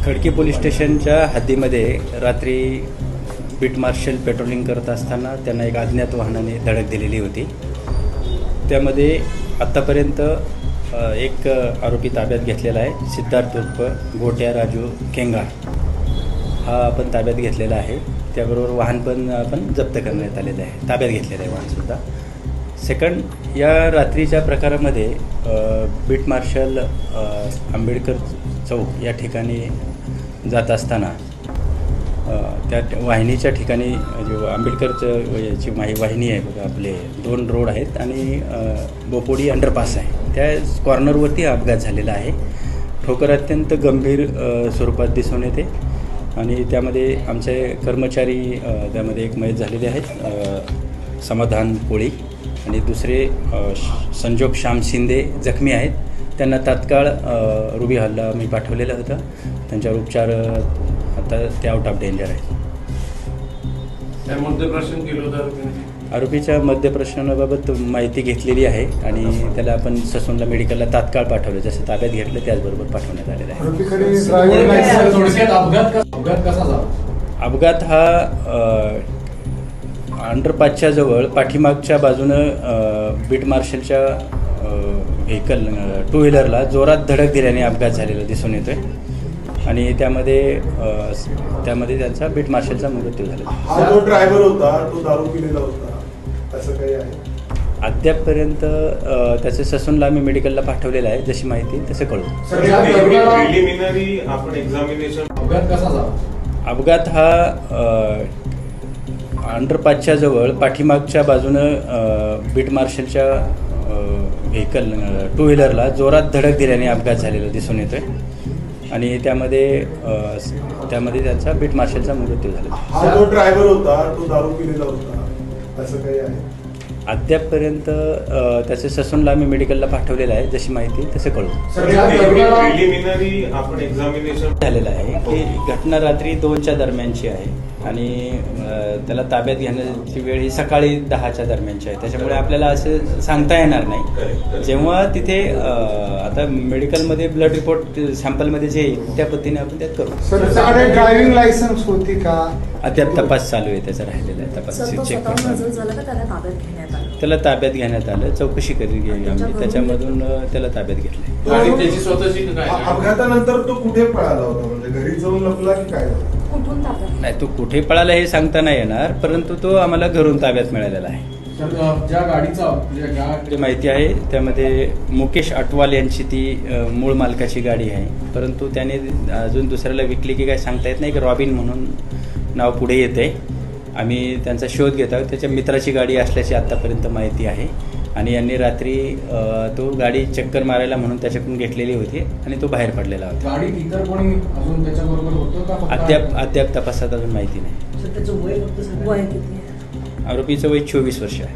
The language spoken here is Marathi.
खडकी पोलीस स्टेशनच्या हद्दीमध्ये रात्री बीट मार्शल पेट्रोलिंग करत असताना त्यांना एक अज्ञात वाहनाने धडक दिलेली होती। त्यामध्ये आत्तापर्यंत एक आरोपी ताब्यात घेतलेला आहे, सिद्धार्थ उर्फ गोट्या राजू केंगार हा आपण ताब्यात घेतलेला आहे। त्याबरोबर वाहन पण आपण जप्त करण्यात आलेलं आहे, ताब्यात घेतलेलं आहे वाहनसुद्धा। सेकंड, या रात्रीच्या प्रकारामध्ये बीट मार्शल आंबेडकर चौक या ठिकाणी जात असताना त्या वाहिनीच्या ठिकाणी जो आंबेडकरचं याची वाहिनी आहे बघा, आपले 2 रोड आहेत आणि बोपोडी अंडरपास आहे, त्या कॉर्नरवरती अपघात झालेला आहे। ठोकर अत्यंत गंभीर स्वरूपात दिसून येते आणि त्यामध्ये आमचे कर्मचारी त्यामध्ये एक मयत झालेले आहेत, समाधान कोळी, आणि दुसरे संजोग श्याम शिंदे जखमी आहेत। त्यांना तात्काळ रुबी हल्ला मी पाठवलेला होता, त्यांच्यावर उपचार आता ते आउट ऑफ डेंजर आहे। आरोपीच्या मद्यप्रश्नाबाबत माहिती घेतलेली आहे आणि त्याला आपण ससूनला मेडिकलला तात्काळ पाठवलं, जसं ताब्यात घेतलं त्याचबरोबर पाठवण्यात आलेलं आहे। अपघात हा अंडरपासच्या जवळ पाठीमागच्या बाजूनं बीट मार्शलच्या व्हेकल 2 व्हीलरला जोरात धडक दिल्याने अपघात झालेला दिसून येतोय आणि त्यामध्ये त्यांचा बीट मार्शलचा मृत्यू झाला। हा जो ड्रायव्हर होता तो दारू पिलेला होता असं काही आहे? अद्यापपर्यंत त्याचे ससूनला आम्ही मेडिकलला पाठवलेलं आहे, जशी माहिती तसे कळू। अपघात हा अंडरपासच्या जवळ पाठीमागच्या बाजूनं बीट मार्शलच्या व्हेकल 2 व्हीलरला जोरात धडक दिल्याने अपघात झालेला दिसून येतोय आणि त्यामध्ये त्यांचा बीट मार्शलचा मृत्यू झाला। हा जो ड्रायव्हर होता तो दारू पिलेला होता असं काही आहे? अद्यापपर्यंत त्याचे ससूनला आम्ही मेडिकलला पाठवलेलं आहे, जशी माहिती तसे कळू। झालेलं आहे की घटना रात्री 2च्या दरम्यानची आहे आणि त्याला ताब्यात घेण्याची वेळ ही सकाळी 10च्या दरम्यानची आहे, त्याच्यामुळे आपल्याला असं सांगता येणार नाही। जेव्हा तिथे आता मेडिकलमध्ये ब्लड रिपोर्ट सॅम्पलमध्ये जे येईल त्या पद्धतीने आपण त्यात करू। ड्रायव्हिंग लायसन्स होती का? अद्याप तपास चालू आहे, त्याचा राहिलेला आहे तपास चेक त्याला ताब्यात घेण्यात आलं, चौकशी केली आम्ही, त्याच्यामधून त्याला ताब्यात घेतलं। अपघातानंतर तो कुठे पळाला होता, म्हणजे घरी जाऊन लपला की काय? नाही, तो कुठे पळाला हे सांगता नाही येणार, परंतु तो आम्हाला घरून ताब्यात मिळालेला आहे। ज्या गाडीचा माहिती आहे त्यामध्ये मुकेश अटवाल यांची ती मूळ मालकाची गाडी आहे, परंतु त्याने अजून दुसऱ्याला विकली की काय सांगता येत नाही। रॉबिन म्हणून नाव पुढे येते, आम्ही त्यांचा शोध घेत आहोत। त्याच्या मित्राची गाडी असल्याची आत्तापर्यंत माहिती आहे आणि यांनी रात्री तो गाडी चक्कर मारायला म्हणून त्याच्याकडून घेतलेली होती आणि तो बाहेर पडलेला होता। गाडीत इतर कोणी अजून त्याच्याबरोबर होतं का? अद्याप तपासात अजून माहिती नाही। आरोपीचं वय 24 वर्ष आहे।